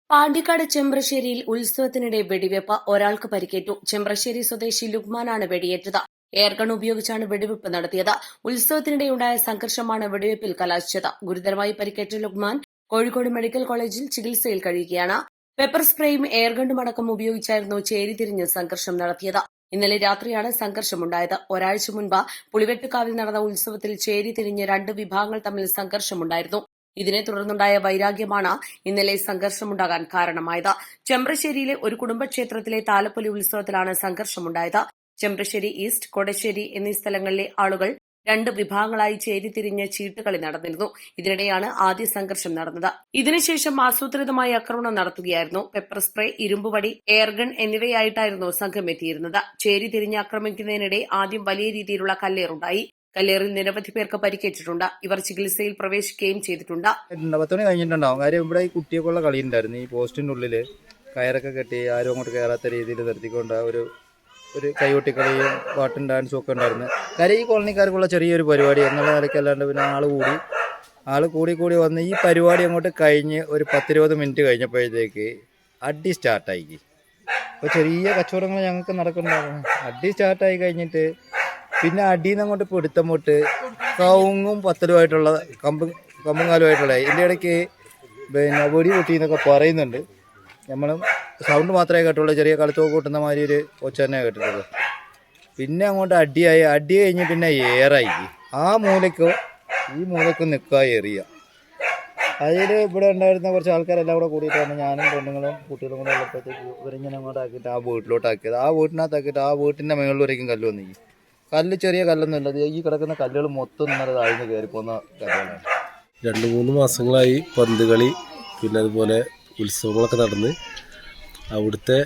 പാണ്ടിക്കാട് ചെമ്പ്രശ്ശേരിയിൽ ഉത്സവത്തിനിടെ വെടിവെപ്പ് ഒരാൾക്ക് പരിക്കേറ്റു. ചെമ്പ്രശ്ശേരി സ്വദേശി ലുക്മാനാണ് വെടിയേറ്റത്. എയർഗൺ ഉപയോഗിച്ചാണ് വെടിവെപ്പ് നടത്തിയത്. ഉത്സവത്തിനിടെയുണ്ടായ സംഘർഷമാണ് വെടിവെപ്പിൽ കലാശിച്ചത്. ഗുരുതരമായി പരിക്കേറ്റ ലുക്മാൻ കോഴിക്കോട് മെഡിക്കൽ കോളേജിൽ ചികിത്സയിൽ കഴിയുകയാണ്. പെപ്പർ സ്പ്രേയും എയർഗണ്ണുമടക്കം ഉപയോഗിച്ചായിരുന്നു ചേരിതിരിഞ്ഞ് സംഘർഷം നടത്തിയത്. ഇന്നലെ രാത്രിയാണ് സംഘർഷമുണ്ടായത്. ഒരാഴ്ച മുൻപ് പുളിവെട്ടുകാവിൽ നടന്ന ഉത്സവത്തിൽ ചേരിതിരിഞ്ഞ് രണ്ട് വിഭാഗങ്ങൾ തമ്മിൽ സംഘർഷമുണ്ടായിരുന്നു. ഇതിനെ തുടർന്നുണ്ടായ വൈരാഗ്യമാണ് ഇന്നലെ സംഘർഷമുണ്ടാകാൻ കാരണമായത്. ചെമ്പ്രശ്ശേരിയിലെ ഒരു കുടുംബക്ഷേത്രത്തിലെ താലപ്പൊലി ഉത്സവത്തിലാണ് സംഘർഷമുണ്ടായത്. ചെമ്പ്രശ്ശേരി ഈസ്റ്റ്, കൊടശ്ശേരി എന്നീ സ്ഥലങ്ങളിലെ ആളുകൾ രണ്ട് വിഭാഗങ്ങളായി ചേരിതിരിഞ്ഞ് ചീട്ടുകളി നടന്നിരുന്നു. ഇതിനിടെയാണ് ആദ്യ സംഘർഷം നടന്നത്. ഇതിനുശേഷം ആസൂത്രിതമായി ആക്രമണം നടത്തുകയായിരുന്നു. പെപ്പർ സ്പ്രേ, ഇരുമ്പുവടി, എയർഗൺ എന്നിവയായിട്ടായിരുന്നു സംഘം എത്തിയിരുന്നത്. ചേരിതിരിഞ്ഞ് ആക്രമിക്കുന്നതിനിടെ ആദ്യം വലിയ രീതിയിലുള്ള കല്ലേറുണ്ടായി. കല്ലേറിൽ നിരവധി പേർക്ക് പരിക്കേറ്റിട്ടുണ്ട്. ഇവർ ചികിത്സയിൽ പ്രവേശിക്കുകയും ചെയ്തിട്ടുണ്ട്. 10 മണി കഴിഞ്ഞിട്ടുണ്ടാവും. കാര്യം ഇവിടെ ഈ കുട്ടിയൊക്കെയുള്ള കളി ഉണ്ടായിരുന്നു. ഈ പോസ്റ്റിന്റെ ഉള്ളിൽ കയറൊക്കെ കെട്ടി ആരും അങ്ങോട്ട് കയറാത്ത രീതിയിൽ നിർത്തിക്കൊണ്ട് ഒരു കൈകൊട്ടിക്കളിയും പാട്ടും ഡാൻസും ഒക്കെ ഉണ്ടായിരുന്നു. കാര്യം ഈ കോളനിക്കാർക്കുള്ള ചെറിയൊരു പരിപാടി എന്നുള്ള നിലയ്ക്കല്ലാണ്ട് പിന്നെ ആൾ കൂടി വന്ന് ഈ പരിപാടി അങ്ങോട്ട് കഴിഞ്ഞ് ഒരു 10-20 മിനിറ്റ് കഴിഞ്ഞപ്പോഴത്തേക്ക് അടി സ്റ്റാർട്ടായി. അപ്പോൾ ചെറിയ കച്ചവടങ്ങൾ ഞങ്ങൾക്ക് നടക്കുന്നുണ്ടായിരുന്നു. അടി സ്റ്റാർട്ടായി കഴിഞ്ഞിട്ട് പിന്നെ അടിയിൽ നിന്ന് അങ്ങോട്ട് പിടുത്തമ്പോട്ട് കവുങ്ങും പത്തലുമായിട്ടുള്ള കമ്പും കാലുമായിട്ടുള്ള ഇതിൻ്റെ ഇടയ്ക്ക് പിന്നെ വെടി പൊട്ടി എന്നൊക്കെ പറയുന്നുണ്ട്. നമ്മളും സൗണ്ട് മാത്രമേ കേട്ടുള്ളൂ. ചെറിയ കളത്തൊക്കെ കൂട്ടുന്ന മാതിരി ഒരു ഒച്ച തന്നെ കേട്ടിട്ടുള്ളൂ. പിന്നെ അങ്ങോട്ട് അടി കഴിഞ്ഞ് പിന്നെ ഏറായി. ആ മൂലയ്ക്കും ഈ മൂലയ്ക്കും നിൽക്കുക എറിയുക. അതിൽ ഇവിടെ ഉണ്ടായിരുന്ന കുറച്ച് ആൾക്കാരെല്ലാം കൂടെ കൂടിയിട്ടാണ് ഞാനും പെണ്ണുങ്ങളും കുട്ടികളും കൂടെ ഉള്ളപ്പോഴത്തേക്ക് ഇവരിങ്ങനെ അങ്ങോട്ട് ആക്കിയിട്ട് ആ വീട്ടിലോട്ടാക്കിയത്. ആ വീട്ടിനകത്താക്കിയിട്ട് ആ വീട്ടിൻ്റെ മുകളിലേക്കും കല്ല് വന്നിരിക്കും. കല്ല് ചെറിയ കല്ലൊന്നുമില്ല. ഈ കിടക്കുന്ന കല്ലുകൾ മൊത്തം ഇന്നലെ താഴ്ന്ന് കയറിപ്പോകുന്ന കല്ലുകളാണ്. 2-3 മാസങ്ങളായി പന്തുകളി പിന്നെ അതുപോലെ ഉത്സവങ്ങളൊക്കെ നടന്ന് അവിടുത്തെ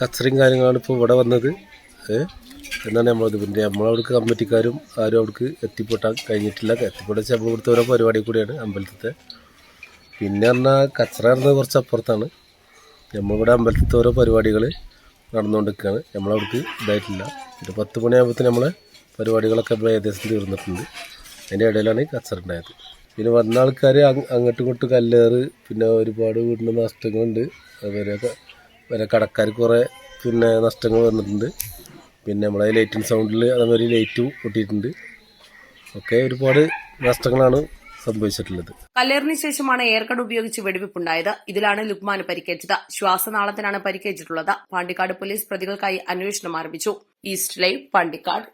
കച്ചറയും കാര്യങ്ങളാണ് ഇപ്പോൾ ഇവിടെ വന്നത് എന്നാണ് നമ്മളത്. പിന്നെ നമ്മളവിടേക്ക് കമ്മിറ്റിക്കാരും ആരും അവിടേക്ക് എത്തിപ്പെട്ടാൻ കഴിഞ്ഞിട്ടില്ല. എത്തിപ്പെട്ടാൽ നമ്മൾ ഇവിടുത്തെ ഓരോ പരിപാടി കൂടിയാണ് അമ്പലത്തിൻ്റെ. പിന്നെ പറഞ്ഞാൽ കച്ചറ നടന്നത് കുറച്ച് അപ്പുറത്താണ്. നമ്മളിവിടെ അമ്പലത്തിലത്തെ ഓരോ പരിപാടികൾ നടന്നുകൊണ്ടിരിക്കുകയാണ്. നമ്മളവിടേക്ക് ഇതായിട്ടില്ല. ഒരു 10 മണിയാകുമ്പോഴത്തേന് നമ്മളെ പരിപാടികളൊക്കെ ഏകദേശം തീർന്നിട്ടുണ്ട്. അതിൻ്റെ ഇടയിലാണ് ഈ കച്ചറ ഉണ്ടായത്. പിന്നെ വന്ന ആൾക്കാർ അങ്ങോട്ടും ഇങ്ങോട്ടും കല്ലേറ്, പിന്നെ ഒരുപാട് വീടിന് നഷ്ടങ്ങളുണ്ട്. അതുപോലെ കടക്കാർക്ക് കുറേ പിന്നെ നഷ്ടങ്ങൾ വന്നിട്ടുണ്ട്. പിന്നെ നമ്മളെ ലൈറ്റിംഗ് സൗണ്ടിൽ അതേമാതിരി ലൈറ്റും പൊട്ടിയിട്ടുണ്ട്. ഒക്കെ ഒരുപാട് നഷ്ടങ്ങളാണ് സംഭവിച്ചിട്ടുള്ളത്. കല്ലേറിന് ശേഷമാണ് എയർഗൺ ഉപയോഗിച്ച് വെടിവെപ്പുണ്ടായത്. ഇതിലാണ് ലുക്മാന് പരിക്കേറ്റത്. ശ്വാസനാളത്തിനാണ് പരിക്കേറ്റിട്ടുള്ളത്. പാണ്ടിക്കാട് പോലീസ് പ്രതികൾക്കായി അന്വേഷണം ആരംഭിച്ചു. East live, Pandikkad.